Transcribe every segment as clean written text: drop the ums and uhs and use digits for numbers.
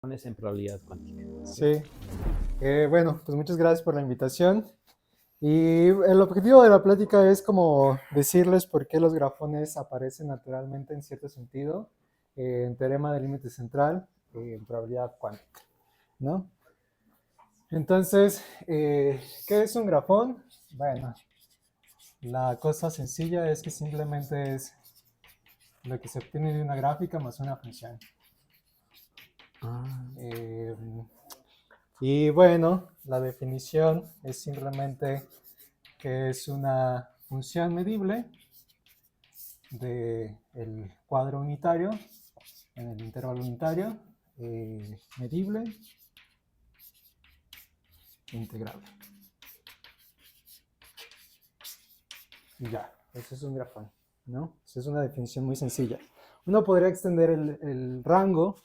En probabilidad cuántica. Sí. Bueno, pues muchas gracias por la invitación. Y el objetivo de la plática es como decirles por qué los grafones aparecen naturalmente en cierto sentido en teorema del límite central en probabilidad cuántica, ¿no? Entonces, ¿qué es un grafón? Bueno, la cosa sencilla es que simplemente es lo que se obtiene de una gráfica más una función. Y bueno, la definición es simplemente que es una función medible del cuadro unitario en el intervalo unitario, medible, integrable. Y ya, eso es un grafón, ¿no? Esa es una definición muy sencilla. Uno podría extender el rango.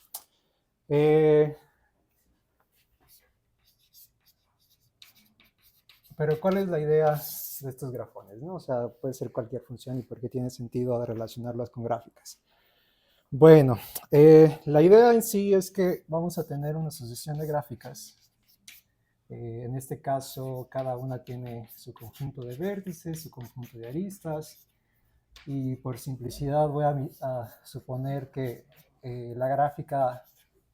Pero ¿cuál es la idea de estos grafones, ¿no? O sea, puede ser cualquier función y por qué tiene sentido relacionarlas con gráficas. Bueno, la idea en sí es que vamos a tener una sucesión de gráficas. En este caso, cada una tiene su conjunto de vértices, su conjunto de aristas, y por simplicidad voy a suponer que la gráfica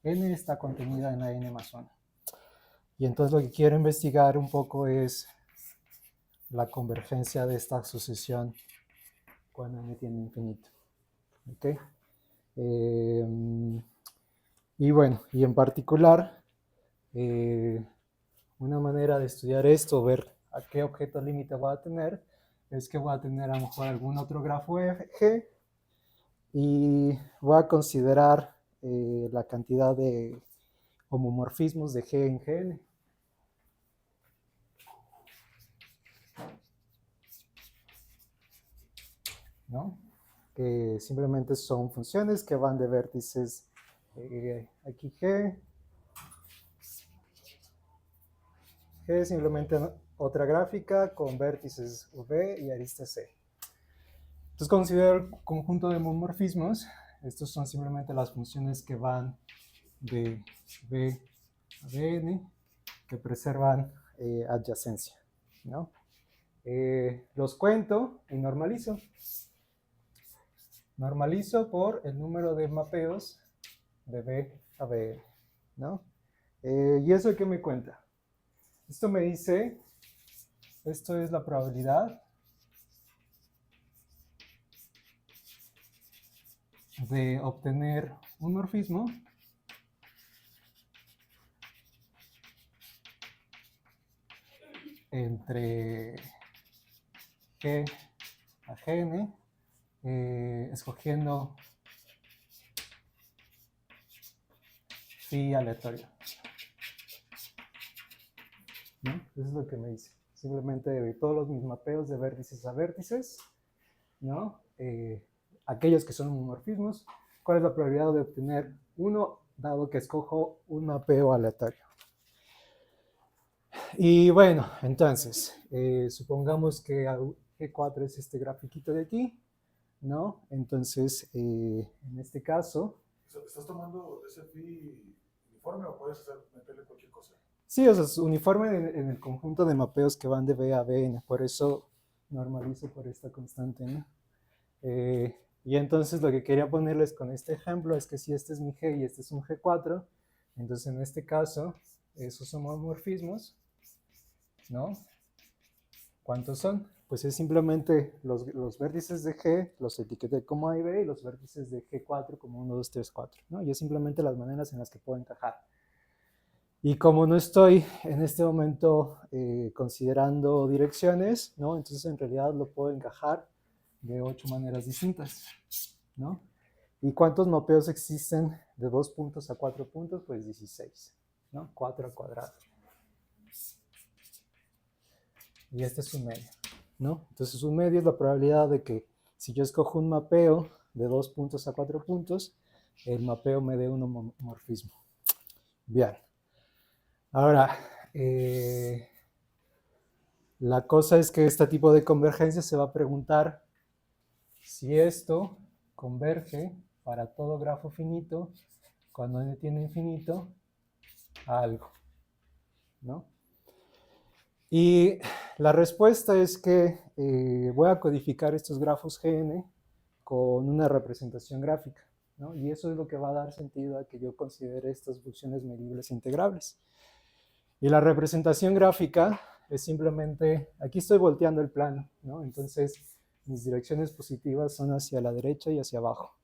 n está contenida en la n más 1. Y entonces lo que quiero investigar un poco es la convergencia de esta sucesión cuando n tiende a infinito. ¿Okay? Y bueno, y en particular, una manera de estudiar esto, ver a qué objeto límite voy a tener, es que voy a tener a lo mejor algún otro grafo G y voy a considerar la cantidad de homomorfismos de G en Gn. ¿No? Que simplemente son funciones que van de vértices aquí G es simplemente otra gráfica con vértices V y arista C. Entonces considero el conjunto de homomorfismos. Estos son simplemente las funciones que van de V a Vn, que preservan adyacencia, ¿no? Los cuento y normalizo. Normalizo por el número de mapeos de V a Vn, ¿no? ¿Y eso qué me cuenta? Esto me dice, esto es la probabilidad de obtener un morfismo entre G a Gn, escogiendo phi aleatorio, ¿no? Eso es lo que me dice. Simplemente de todos mis mapeos de vértices a vértices, ¿no? Aquellos que son homomorfismos, ¿cuál es la probabilidad de obtener uno dado que escojo un mapeo aleatorio? Y bueno, entonces, supongamos que G4 es este grafiquito de aquí, ¿no? Entonces, en este caso... ¿Estás tomando ese phi uniforme o puedes meterle cualquier cosa? Sí, o sea, es uniforme en el conjunto de mapeos que van de B a Bn, por eso normalizo por esta constante, ¿no? Y entonces lo que quería ponerles con este ejemplo es que si este es mi G y este es un G4, entonces en este caso, esos homomorfismos, ¿no? ¿Cuántos son? Pues es simplemente los vértices de G, los etiqueté como A y B, y los vértices de G4 como 1, 2, 3, 4, ¿no? Y es simplemente las maneras en las que puedo encajar. Y como no estoy en este momento considerando direcciones, ¿no? Entonces en realidad lo puedo encajar de 8 maneras distintas, ¿no? ¿Y cuántos mapeos existen de 2 puntos a 4 puntos? Pues 16, ¿no? 4 al cuadrado. Y este es un medio, ¿no? Entonces un medio es la probabilidad de que si yo escojo un mapeo de 2 puntos a 4 puntos, el mapeo me dé un homomorfismo. Bien. Ahora, la cosa es que este tipo de convergencia se va a preguntar si esto converge para todo grafo finito cuando n tiende a infinito, a algo, ¿no? Y la respuesta es que voy a codificar estos grafos GN con una representación gráfica, ¿no? Y eso es lo que va a dar sentido a que yo considere estas funciones medibles integrables. Y la representación gráfica es simplemente, aquí estoy volteando el plano, ¿no? Entonces, mis direcciones positivas son hacia la derecha y hacia abajo.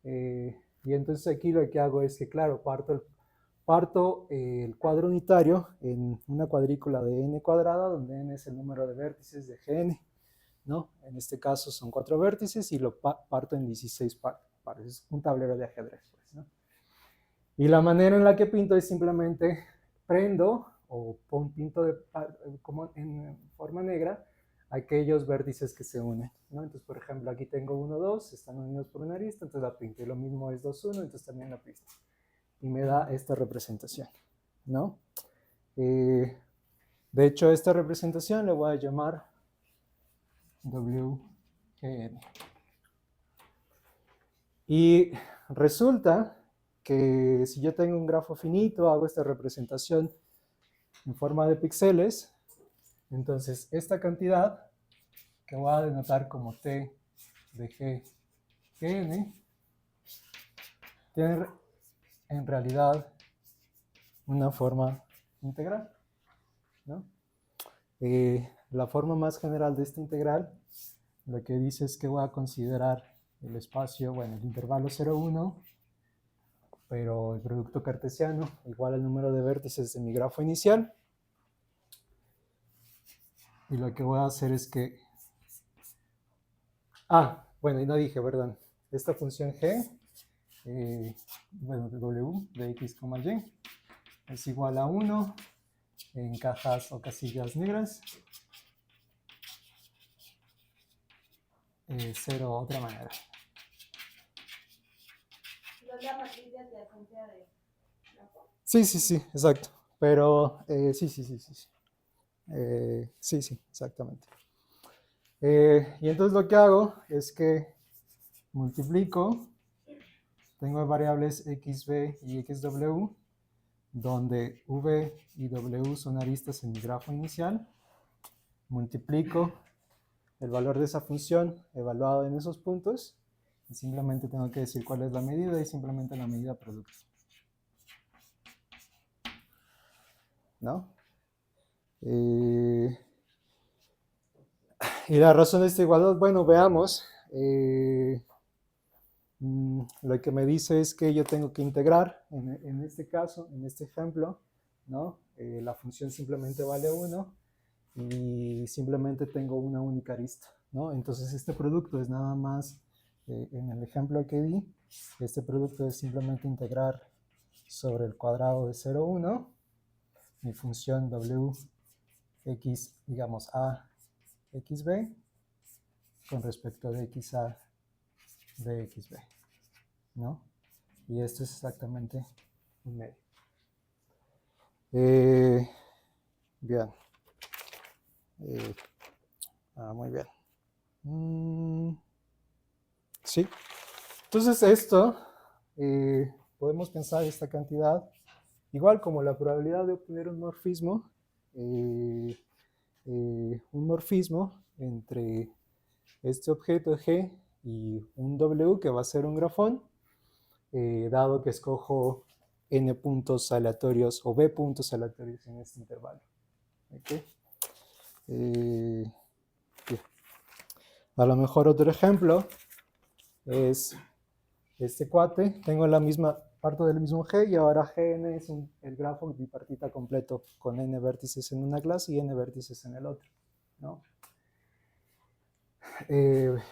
Y entonces aquí lo que hago es que, claro, parto el cuadro unitario en una cuadrícula de n cuadrada, donde n es el número de vértices de Gn, ¿no? En este caso son 4 vértices y lo parto en 16 pares. Es un tablero de ajedrez, pues, ¿no? Y la manera en la que pinto es simplemente prendo o pinto como en forma negra aquellos vértices que se unen, ¿no? Entonces, por ejemplo, aquí tengo 1, 2, están unidos por una arista, entonces la pinto. Y lo mismo es 2, 1, entonces también la pinto. Y me da esta representación, ¿no? De hecho, esta representación le voy a llamar WGN. Y resulta que si yo tengo un grafo finito, hago esta representación en forma de píxeles, entonces esta cantidad, que voy a denotar como T de G, GN, tiene en realidad una forma integral, ¿no? La forma más general de esta integral, lo que dice es que voy a considerar el espacio, bueno, el intervalo 0, 1, pero el producto cartesiano igual al número de vértices de mi grafo inicial. Y lo que voy a hacer es que... bueno, y no dije, perdón. Esta función g, bueno, de w de x, y, es igual a 1 en cajas o casillas negras. 0 otra manera. ¿La matriz de adyacencia de grafo? Sí, exacto. Pero sí. Sí, exactamente. Y entonces lo que hago es que multiplico, tengo variables xb y xw, donde v y w son aristas en mi grafo inicial, multiplico el valor de esa función evaluado en esos puntos, y simplemente tengo que decir cuál es la medida, y simplemente la medida producto, ¿no? Y la razón de esta igualdad, bueno, veamos. Lo que me dice es que yo tengo que integrar, en este caso, en este ejemplo, ¿no? La función simplemente vale 1 y simplemente tengo una única arista, ¿no? Entonces este producto es nada más, en el ejemplo que di, este producto es simplemente integrar sobre el cuadrado de 0, 1, mi función w, x, digamos, a, xb, con respecto de xa de xb, ¿no? Y esto es exactamente un medio. Bien. Muy bien. Sí. Entonces esto, podemos pensar esta cantidad, igual como la probabilidad de obtener un morfismo entre este objeto G y un W que va a ser un grafón, dado que escojo n puntos aleatorios o b puntos aleatorios en este intervalo. ¿Okay? A lo mejor otro ejemplo es este cuate. Tengo la misma parte del mismo G y ahora Gn es el grafo bipartita completo con n vértices en una clase y n vértices en el otro, ¿no?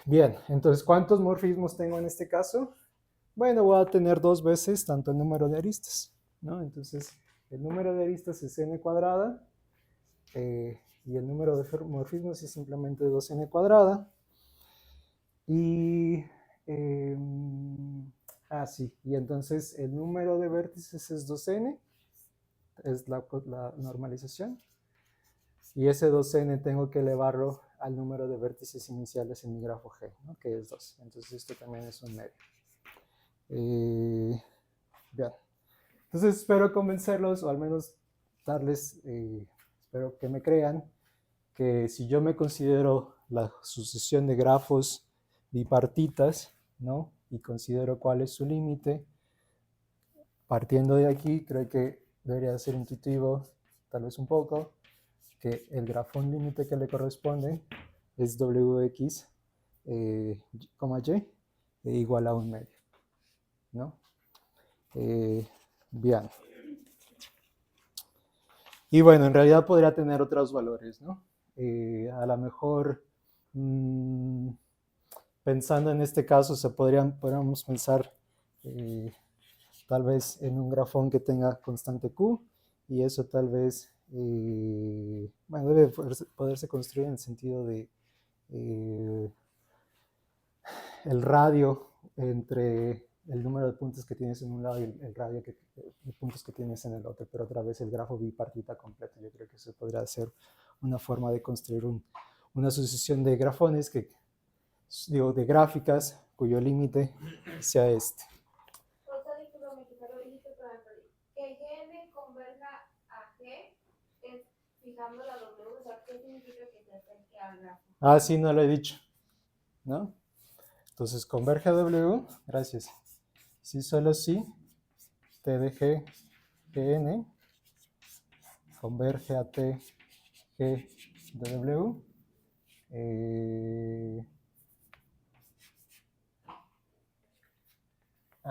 Bien, entonces, ¿cuántos morfismos tengo en este caso? Bueno, voy a tener 2 veces tanto el número de aristas, ¿no? Entonces, el número de aristas es n cuadrada y el número de morfismos es simplemente 2n cuadrada. Y, sí, y entonces el número de vértices es 2n, es la normalización. Y ese 2n tengo que elevarlo al número de vértices iniciales en mi grafo G, ¿no? Que es 2. Entonces esto también es un medio. Bien. Entonces espero convencerlos, o al menos darles, espero que me crean, que si yo me considero la sucesión de grafos bipartitas, ¿no? Y considero cuál es su límite, partiendo de aquí, creo que debería ser intuitivo, tal vez un poco, que el grafón límite que le corresponde es wx, y, igual a 1/2, ¿no? Bien. Y bueno, en realidad podría tener otros valores, ¿no? A lo mejor, pensando en este caso, podríamos pensar tal vez en un grafón que tenga constante Q, y eso tal vez, bueno, debe poderse construir en el sentido de el radio entre el número de puntos que tienes en un lado y el radio de puntos que tienes en el otro, pero otra vez el grafo bipartita completo. Yo creo que eso podría ser una forma de construir una sucesión de grafones de gráficas cuyo límite sea este. Que GN converja a G es fijando la W, o sea, ¿qué significa que se acerque al grafo? Ah, sí, no lo he dicho, ¿no? Entonces, converge a W, gracias. Si solo si, T de G, GN, converge a T, G de W.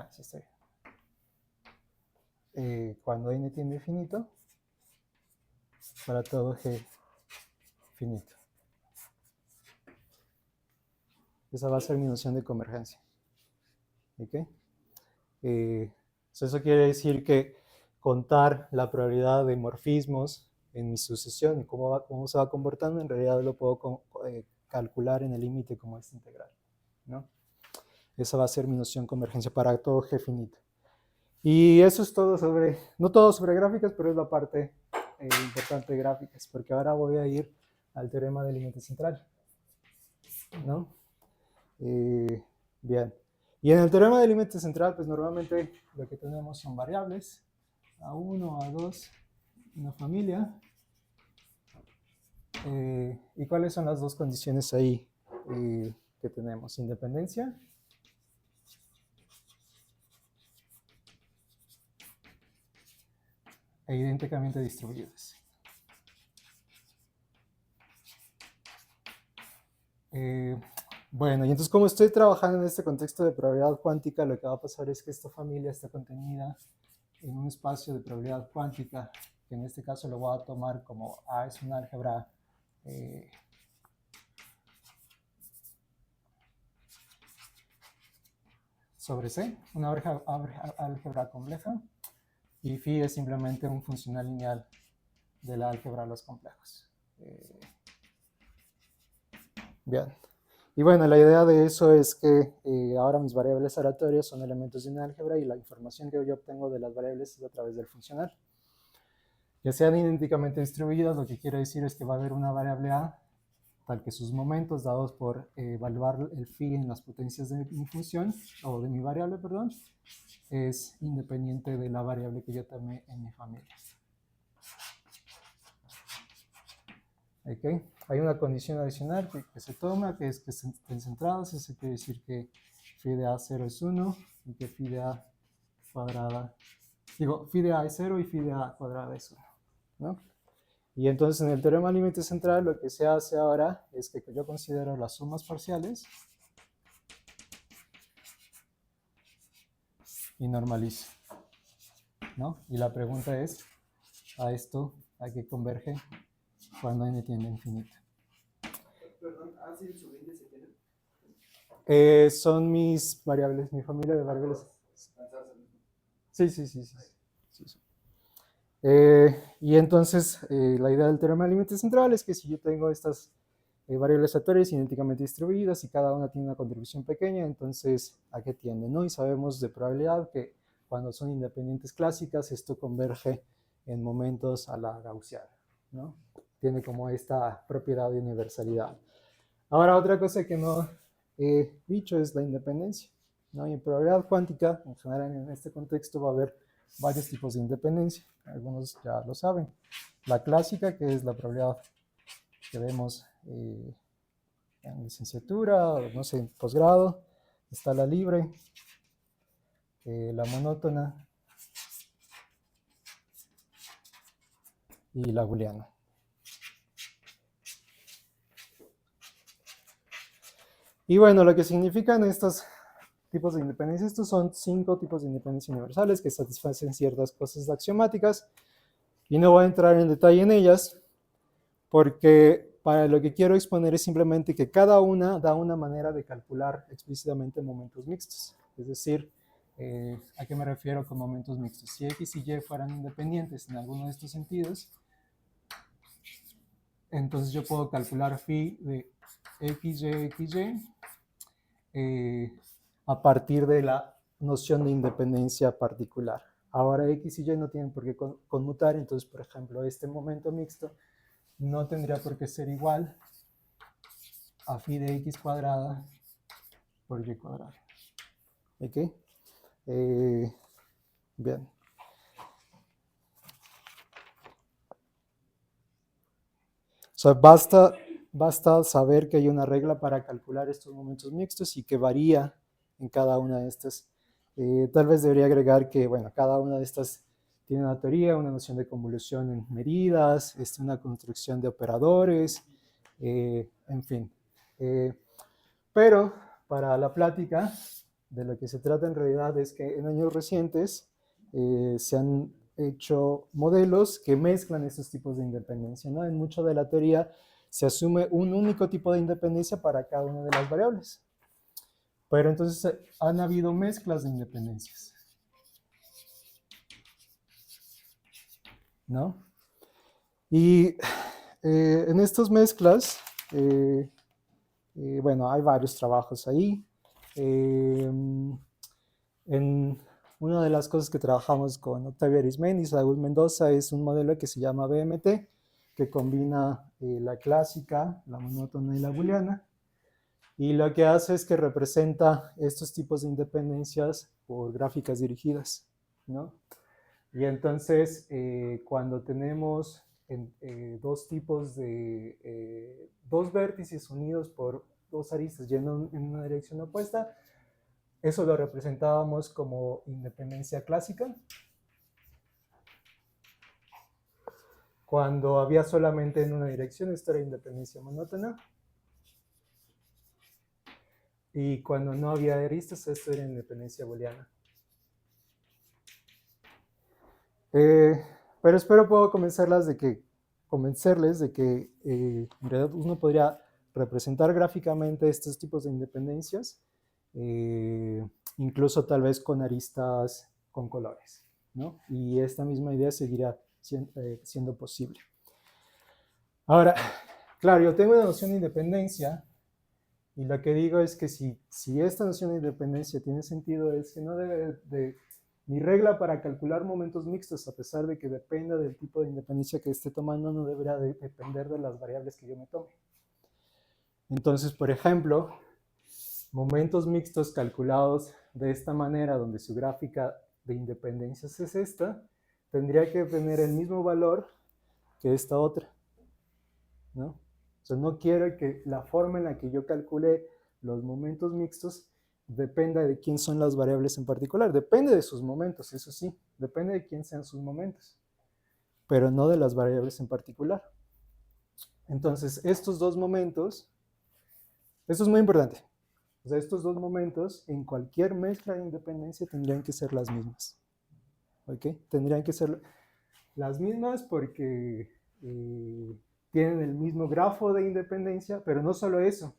Sí estoy. Cuando n tiende a infinito, para todo G finito. Esa va a ser mi noción de convergencia. ¿Ok? Eso quiere decir que contar la probabilidad de morfismos en mi sucesión y cómo se va comportando, en realidad lo puedo calcular en el límite como esta integral, ¿no? Esa va a ser mi noción de convergencia para todo G finito. Y eso es todo sobre, no todo sobre gráficas, pero es la parte importante de gráficas, porque ahora voy a ir al teorema del límite central, ¿no? Bien. Y en el teorema del límite central, pues normalmente lo que tenemos son variables, A1, A2, una familia. ¿Y cuáles son las dos condiciones ahí que tenemos? Independencia. E idénticamente distribuidas. Bueno, y entonces como estoy trabajando en este contexto de probabilidad cuántica, lo que va a pasar es que esta familia está contenida en un espacio de probabilidad cuántica, que en este caso lo voy a tomar como A es una álgebra sobre C, una álgebra compleja, y phi es simplemente un funcional lineal de la álgebra a los complejos. Bien. Y bueno, la idea de eso es que ahora mis variables aleatorias son elementos de una álgebra y la información que yo obtengo de las variables es a través del funcional. Ya sean idénticamente distribuidas, lo que quiere decir es que va a haber una variable A tal que sus momentos dados por evaluar el phi en las potencias de mi función, o de mi variable, perdón, es independiente de la variable que yo tomé en mi familia. ¿Okay? Hay una condición adicional que se toma, que es que estén centradas. Eso quiere decir que phi de A0 es 1 y que phi de A cuadrada, phi de A es 0 y phi de A cuadrada es 1, ¿no? Y entonces en el teorema límite central lo que se hace ahora es que yo considero las sumas parciales y normalizo, ¿no? Y la pregunta es, ¿a esto a qué converge cuando n tiende a infinito? Perdón, ¿así en su índice tiene? Son mis variables, mi familia de variables. Sí. Y entonces la idea del teorema del límite central es que si yo tengo estas variables aleatorias idénticamente distribuidas y cada una tiene una contribución pequeña, entonces ¿a qué tiende? ¿No? Y sabemos de probabilidad que cuando son independientes clásicas esto converge en momentos a la gaussiana, ¿no? Tiene como esta propiedad de universalidad. Ahora otra cosa que no he dicho es la independencia, ¿no? Y en probabilidad cuántica, en general en este contexto, va a haber varios tipos de independencia. Algunos ya lo saben. La clásica, que es la probabilidad que vemos en licenciatura, o no sé, en posgrado. Está la libre, la monótona y la booleana. Y bueno, lo que significan estos tipos de independencia, estos son 5 tipos de independencia universales que satisfacen ciertas cosas axiomáticas, y no voy a entrar en detalle en ellas, porque para lo que quiero exponer es simplemente que cada una da una manera de calcular explícitamente momentos mixtos. Es decir, ¿a qué me refiero con momentos mixtos? Si X y Y fueran independientes en alguno de estos sentidos, entonces yo puedo calcular phi de XY a partir de la noción de independencia particular. Ahora X y Y no tienen por qué conmutar, entonces, por ejemplo, este momento mixto no tendría por qué ser igual a phi de X cuadrada por Y cuadrada. ¿Ok? Bien. O sea, basta saber que hay una regla para calcular estos momentos mixtos y que varía en cada una de estas. Tal vez debería agregar que, bueno, cada una de estas tiene una teoría, una noción de convolución en medidas, una construcción de operadores, en fin. Pero para la plática, de lo que se trata en realidad es que en años recientes se han hecho modelos que mezclan estos tipos de independencia, ¿no? En mucho de la teoría se asume un único tipo de independencia para cada una de las variables. Pero entonces han habido mezclas de independencias, ¿no? Y en estas mezclas, bueno, hay varios trabajos ahí. En una de las cosas que trabajamos con Octavio Arismendi y Saúl Mendoza es un modelo que se llama BMT, que combina la clásica, la monótona y la booleana. Y lo que hace es que representa estos tipos de independencias por gráficas dirigidas, ¿no? Y entonces, cuando tenemos dos tipos de dos vértices unidos por dos aristas yendo en una dirección opuesta, eso lo representábamos como independencia clásica. Cuando había solamente en una dirección, esto era independencia monótona. Y cuando no había aristas, esto era independencia booleana. Pero espero puedo convencerles de que en realidad uno podría representar gráficamente estos tipos de independencias, incluso tal vez con aristas con colores, ¿no? Y esta misma idea seguirá siendo posible. Ahora, claro, yo tengo una noción de independencia y lo que digo es que si esta noción de independencia tiene sentido, es que no debe de mi regla para calcular momentos mixtos, a pesar de que dependa del tipo de independencia que esté tomando, no deberá de depender de las variables que yo me tome. Entonces, por ejemplo, momentos mixtos calculados de esta manera, donde su gráfica de independencias es esta, tendría que tener el mismo valor que esta otra, ¿no? O sea, no quiero que la forma en la que yo calcule los momentos mixtos dependa de quién son las variables en particular. Depende de sus momentos, eso sí, depende de quién sean sus momentos, pero no de las variables en particular. Entonces, estos dos momentos, esto es muy importante. O sea, estos dos momentos en cualquier mezcla de independencia tendrían que ser las mismas. ¿Ok? Tendrían que ser las mismas porque tienen el mismo grafo de independencia, pero no solo eso.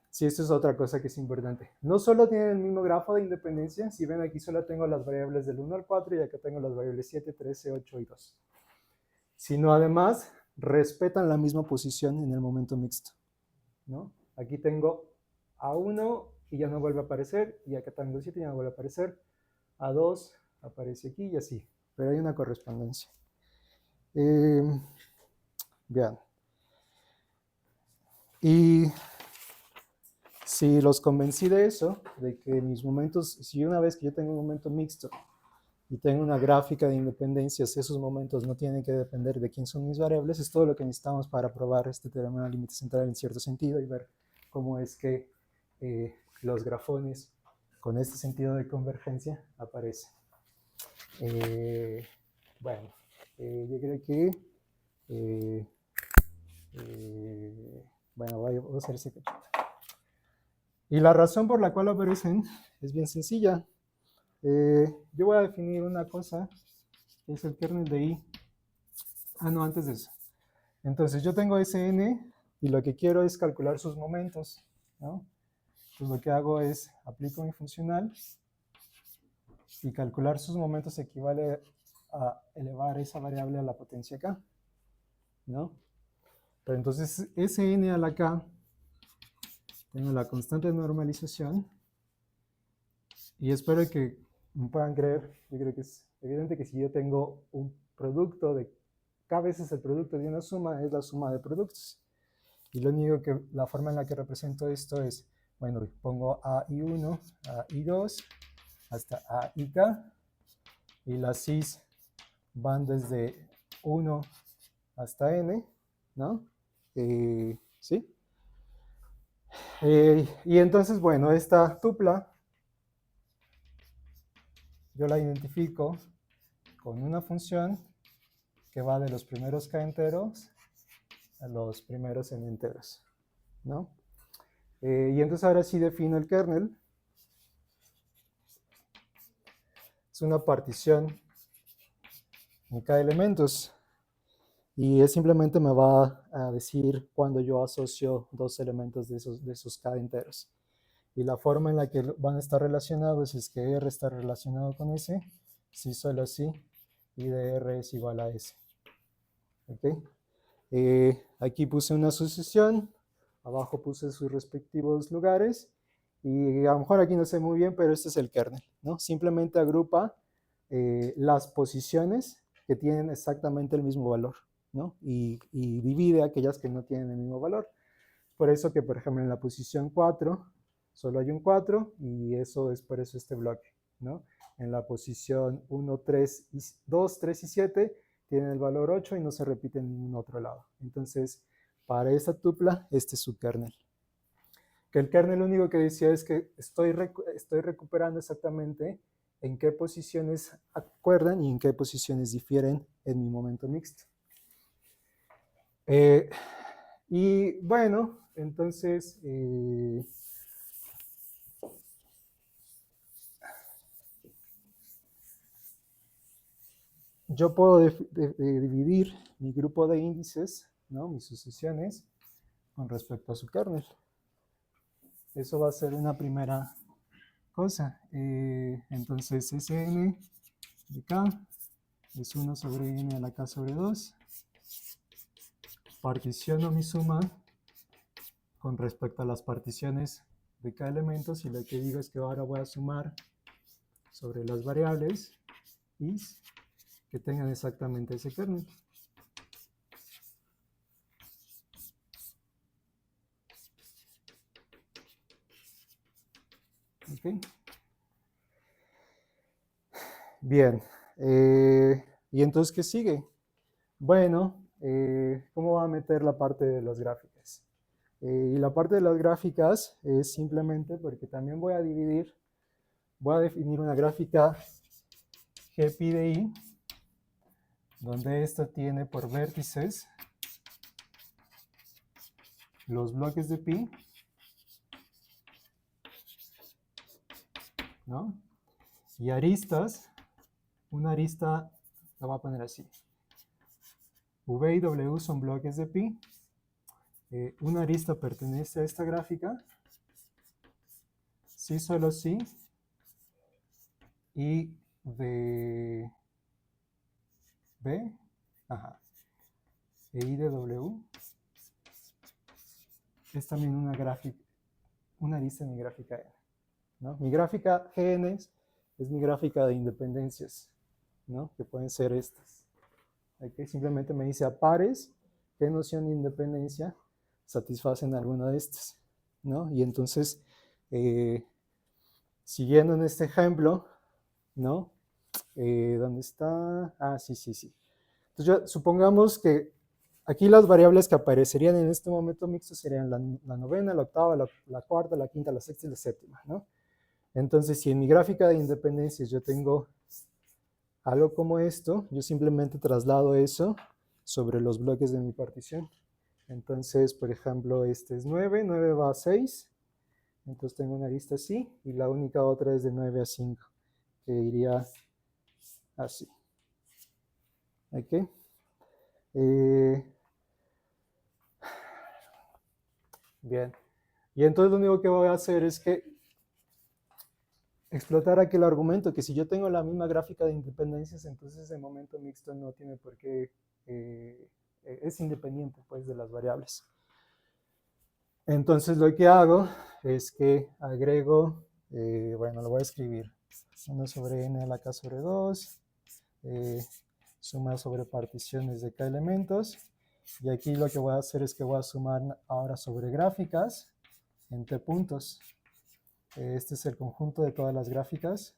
Sí, esto es otra cosa que es importante. No solo tienen el mismo grafo de independencia, si ven aquí solo tengo las variables del 1 al 4 y acá tengo las variables 7, 13, 8 y 2. Sino además respetan la misma posición en el momento mixto, ¿no? Aquí tengo A1 y ya no vuelve a aparecer, y acá tengo 7 y ya no vuelve a aparecer. A2 aparece aquí y así, pero hay una correspondencia. Vean. Y si los convencí de eso, de que mis momentos, si una vez que yo tengo un momento mixto y tengo una gráfica de independencias, esos momentos no tienen que depender de quién son mis variables, es todo lo que necesitamos para probar este teorema del límite central en cierto sentido y ver cómo es que los grafones con este sentido de convergencia aparecen. Bueno, yo creo que bueno, voy a hacer ese cachito. Y la razón por la cual aparecen es bien sencilla. Yo voy a definir una cosa, que es el kernel de I. Ah, no, antes de eso. Entonces, yo tengo Sn y lo que quiero es calcular sus momentos, ¿no? Entonces, lo que hago es, aplico mi funcional y calcular sus momentos equivale a elevar esa variable a la potencia k, ¿no? Pero entonces, Sn a la k, tengo la constante de normalización y espero que me puedan creer. Yo creo que es evidente que si yo tengo un producto de k veces el producto de una suma, es la suma de productos. Y lo único que, la forma en la que represento esto es, bueno, pongo a i1, a i2, hasta a ik, y las i's van desde 1 hasta n, ¿no? ¿Sí? Y entonces, bueno, esta tupla yo la identifico con una función que va de los primeros k enteros a los primeros n enteros, ¿no? Y entonces ahora sí defino el kernel. Es una partición en k elementos. Y es simplemente me va a decir cuando yo asocio dos elementos de esos k enteros. Y la forma en la que van a estar relacionados es que R está relacionado con S, si solo sí, y de R es igual a S. ¿Ok? Aquí puse una asociación, abajo puse sus respectivos lugares, y a lo mejor aquí no sé muy bien, pero este es el kernel, ¿no? Simplemente agrupa las posiciones que tienen exactamente el mismo valor, ¿no? Y divide aquellas que no tienen el mismo valor. Por eso que, por ejemplo, en la posición 4 solo hay un 4 y eso es por eso este bloque, ¿no? En la posición 1, 3, 2, 3 y 7 tienen el valor 8 y no se repite en ningún otro lado. Entonces, para esta tupla, este es su kernel. Que el kernel lo único que decía es que estoy recuperando exactamente en qué posiciones acuerdan y en qué posiciones difieren en mi momento mixto. Y bueno, entonces, yo puedo dividir mi grupo de índices, ¿no? Mis sucesiones, con respecto a su kernel. Eso va a ser una primera cosa. Entonces, Sn de k es 1 sobre n a la k sobre 2. Particiono mi suma con respecto a las particiones de k elementos y lo que digo es que ahora voy a sumar sobre las variables is que tengan exactamente ese kernel. ¿Ok? Bien. ¿Y entonces qué sigue? Bueno, ¿cómo va a meter la parte de las gráficas? Y la parte de las gráficas es simplemente porque también voy a definir una gráfica G pi de I, donde esta tiene por vértices los bloques de pi, ¿no? Y aristas, una arista la voy a poner así. V y W son bloques de pi. Una arista pertenece a esta gráfica. Sí, solo sí. Y de B, ajá, e I de W es también una gráfica, una arista en mi gráfica N, ¿no? Mi gráfica Gn es mi gráfica de independencias, ¿no? Que pueden ser estas. Aquí simplemente me dice a pares qué noción de independencia satisfacen alguna de estas. ¿no? Y entonces, siguiendo en este ejemplo, ¿no? ¿Dónde está? Ah, sí, sí, sí. Entonces, supongamos que aquí las variables que aparecerían en este momento mixto serían la novena, la octava, la cuarta, la quinta, la sexta y la séptima, ¿no? Entonces, si en mi gráfica de independencias yo tengo algo como esto, yo simplemente traslado eso sobre los bloques de mi partición. Entonces, por ejemplo, este es 9, 9 va a 6, entonces tengo una lista así, y la única otra es de 9 a 5, que iría así. ¿Ok? Bien. Y entonces lo único que voy a hacer es que explotar aquel argumento, que si yo tengo la misma gráfica de independencias, entonces el momento mixto no tiene por qué, es independiente pues de las variables. Entonces lo que hago es que agrego, bueno, lo voy a escribir, 1 sobre n a la k sobre 2, suma sobre particiones de k elementos, y aquí lo que voy a hacer es que voy a sumar ahora sobre gráficas en t puntos. Este es el conjunto de todas las gráficas.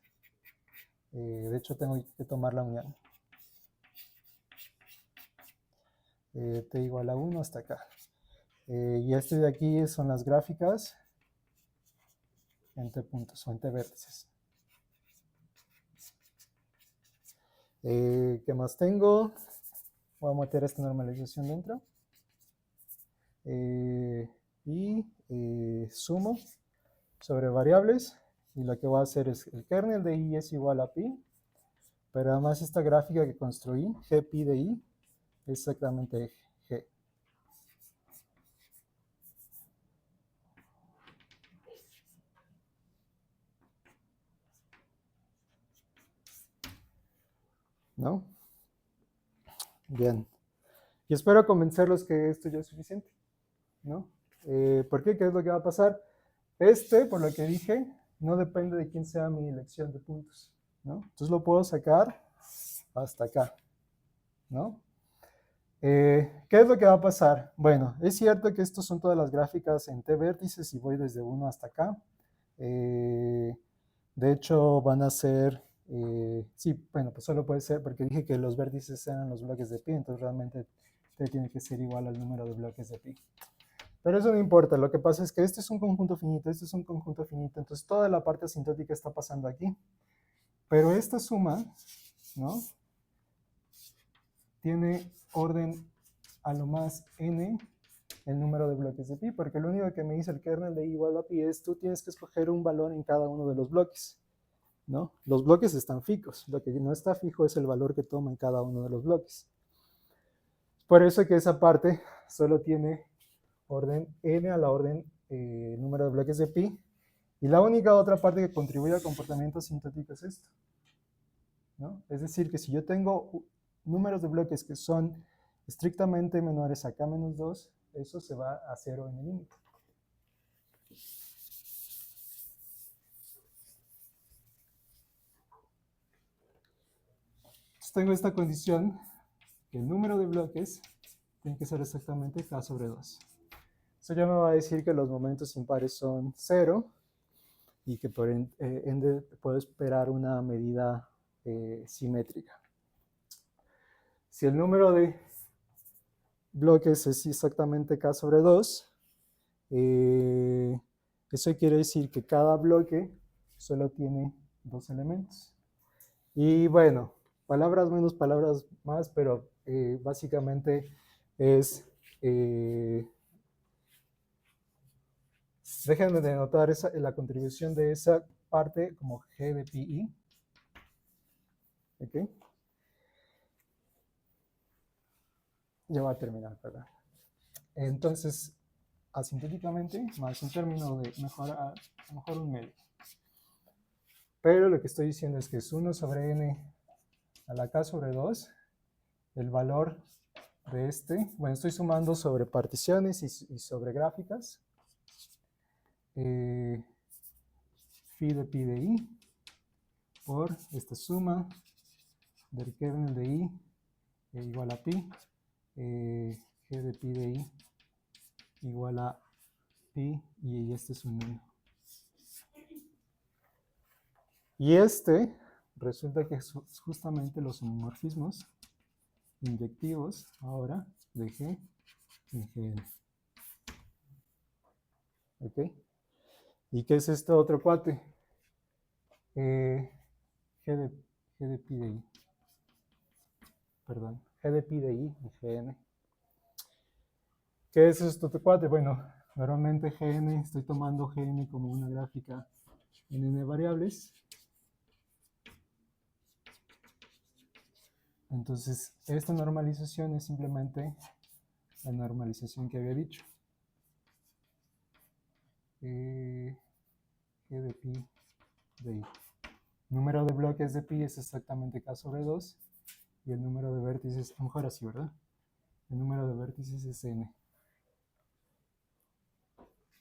De hecho, tengo que tomar la unión. T igual a 1 hasta acá. Y este de aquí son las gráficas en t puntos o en t vértices. ¿Qué más tengo? Voy a meter esta normalización dentro. Y sumo sobre variables. Y lo que voy a hacer es el kernel de i es igual a pi. Pero además esta gráfica que construí, g pi de i, es exactamente g. ¿No? Bien. Y espero convencerlos que esto ya es suficiente, ¿no? ¿Por qué? ¿Qué es lo que va a pasar? Por lo que dije, no depende de quién sea mi elección de puntos, ¿no? Entonces lo puedo sacar hasta acá, ¿no? ¿Qué es lo que va a pasar? Bueno, es cierto que estos son todas las gráficas en t vértices y voy desde 1 hasta acá. De hecho, van a ser, sí, bueno, pues solo puede ser porque dije que los vértices eran los bloques de pi, entonces realmente t tiene que ser igual al número de bloques de pi. Pero eso no importa, lo que pasa es que este es un conjunto finito, este es un conjunto finito, entonces toda la parte asintótica está pasando aquí. Pero esta suma, ¿no? Tiene orden a lo más n el número de bloques de pi, porque lo único que me dice el kernel de i igual a pi es tú tienes que escoger un valor en cada uno de los bloques, ¿no? Los bloques están fijos, lo que no está fijo es el valor que toma en cada uno de los bloques. Por eso que esa parte solo tiene orden n a la orden número de bloques de pi, y la única otra parte que contribuye al comportamiento asintótico es esto, ¿no? Es decir, que si yo tengo números de bloques que son estrictamente menores a k-2, eso se va a 0 en el límite. Entonces tengo esta condición, que el número de bloques tiene que ser exactamente k sobre 2. Eso ya me va a decir que los momentos impares son 0 y que por ende puedo esperar una medida simétrica. Si el número de bloques es exactamente k sobre 2, eso quiere decir que cada bloque solo tiene 2 elementos. Y bueno, palabras menos, palabras más, pero básicamente es... déjenme de notar la contribución de esa parte como g de pi. ¿Ok? Ya va a terminar, ¿verdad? Entonces, asintóticamente, más un término de mejor un medio. Pero lo que estoy diciendo es que es 1 sobre n a la k sobre 2, el valor de bueno, estoy sumando sobre particiones y sobre gráficas, phi de pi de i, por esta suma del kernel de i igual a pi, g de pi de i igual a pi y este es un 1. Y este resulta que es justamente los homomorfismos inyectivos ahora de G en Gn. ¿Ok? ¿Y qué es este otro cuate? G de pi de i. Perdón, G de pi de i en Gn. ¿Qué es este otro cuate? Bueno, normalmente Gn, estoy tomando Gn como una gráfica en n variables. Entonces, esta normalización es simplemente la normalización que había dicho. G de pi de i. Número de bloques de pi es exactamente k sobre 2 y el número de vértices, a lo mejor así, ¿verdad? El número de vértices es n.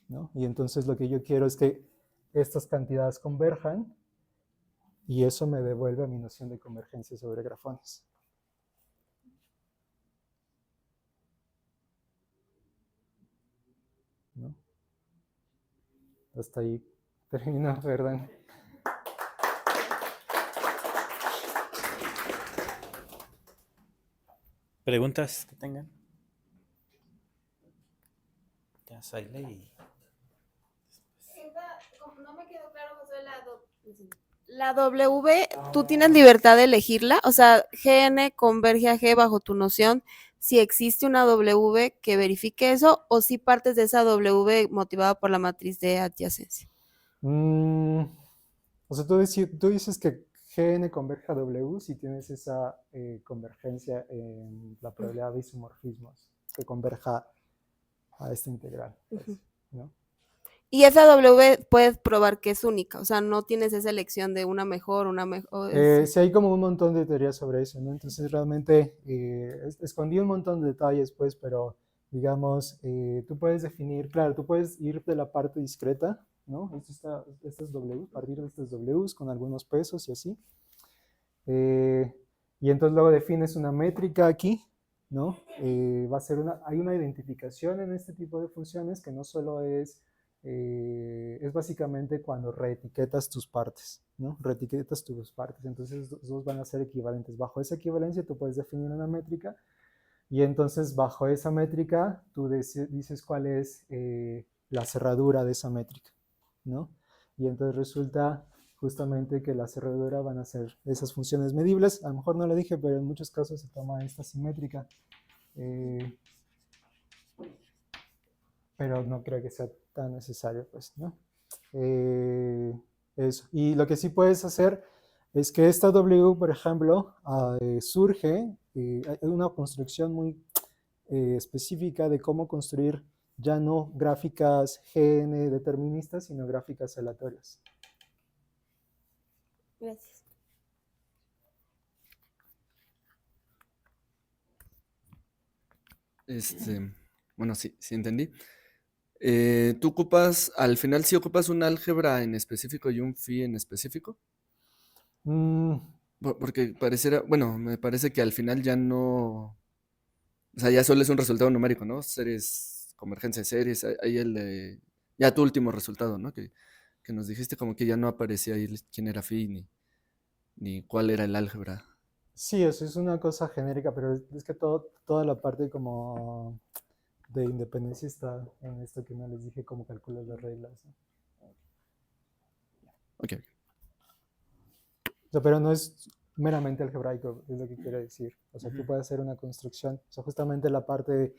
¿No? Y entonces lo que yo quiero es que estas cantidades converjan y eso me devuelve a mi noción de convergencia sobre grafones. ¿No? Hasta ahí termina, ¿verdad? ¿Preguntas que tengan? Ya, Saile y... Como no me quedó claro, José, la W, tú tienes libertad de elegirla, o sea, Gn converge a G bajo tu noción, si existe una W que verifique eso, o si partes de esa W motivada por la matriz de adyacencia. O sea, tú dices que Gn converge a W si tienes esa convergencia en la probabilidad de isomorfismos, que converja a esta integral, pues, ¿no? Y esa W puedes probar que es única, o sea, no tienes esa elección de una mejor. Sí, hay como un montón de teorías sobre eso, ¿no? Entonces realmente escondí un montón de detalles, pues, pero digamos, tú puedes definir, claro, tú puedes ir de la parte discreta, ¿no? Estas W, partir de estas Ws con algunos pesos y así. Y entonces luego defines una métrica aquí, ¿no? Hay una identificación en este tipo de funciones que no solo es básicamente cuando reetiquetas tus partes, ¿no? Reetiquetas tus partes, entonces los dos van a ser equivalentes. Bajo esa equivalencia tú puedes definir una métrica y entonces bajo esa métrica tú dices cuál es la cerradura de esa métrica, ¿no? Y entonces resulta justamente que la cerradura van a ser esas funciones medibles. A lo mejor no lo dije, pero en muchos casos se toma esta simétrica. Pero no creo que sea tan necesario, pues, ¿no? Eso. Y lo que sí puedes hacer es que esta W, por ejemplo, surge, hay una construcción muy específica de cómo construir ya no gráficas GN deterministas, sino gráficas aleatorias. Gracias. Bueno, sí entendí. ¿Tú ocupas, al final sí ocupas un álgebra en específico y un phi en específico? Mm, Porque pareciera, bueno, me parece que al final ya no, o sea, ya solo es un resultado numérico, ¿no? Series, convergencia de series, ahí ya tu último resultado, ¿no? Que nos dijiste como que ya no aparecía ahí quién era phi ni cuál era el álgebra. sí, eso es una cosa genérica, pero es que toda la parte como de independencia está en esto que no les dije, cómo calculas las reglas, ¿no? Ok. O sea, pero no es meramente algebraico, es lo que quiero decir. O sea, tú puedes hacer una construcción. O sea, justamente la parte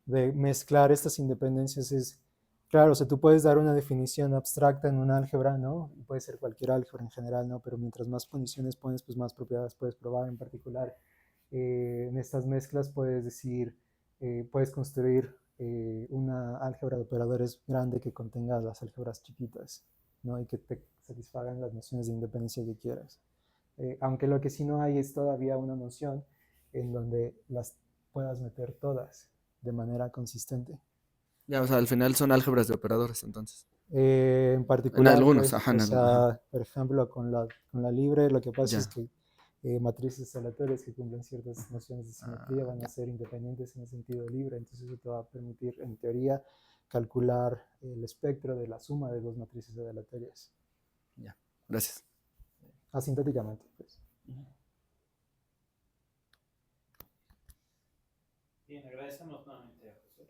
de mezclar estas independencias es, claro, o sea, tú puedes dar una definición abstracta en un álgebra, ¿no? Y puede ser cualquier álgebra en general, ¿no? Pero mientras más condiciones pones, pues más propiedades puedes probar. En particular, en estas mezclas puedes decir, puedes construir una álgebra de operadores grande que contenga las álgebras chiquitas, ¿no? Y que te satisfagan las nociones de independencia que quieras. Aunque lo que sí no hay es todavía una noción en donde las puedas meter todas de manera consistente. Ya, o sea, al final son álgebras de operadores, entonces. En particular, En algunos, pues, ajá, o en algunos. Ajá. sea, por ejemplo, con la libre, lo que pasa es Ya. que matrices aleatorias que cumplen ciertas nociones de simetría van a ser independientes en el sentido libre, entonces eso te va a permitir, en teoría, calcular el espectro de la suma de dos matrices aleatorias. Gracias. Asintóticamente, pues. Bien, agradecemos nuevamente a José.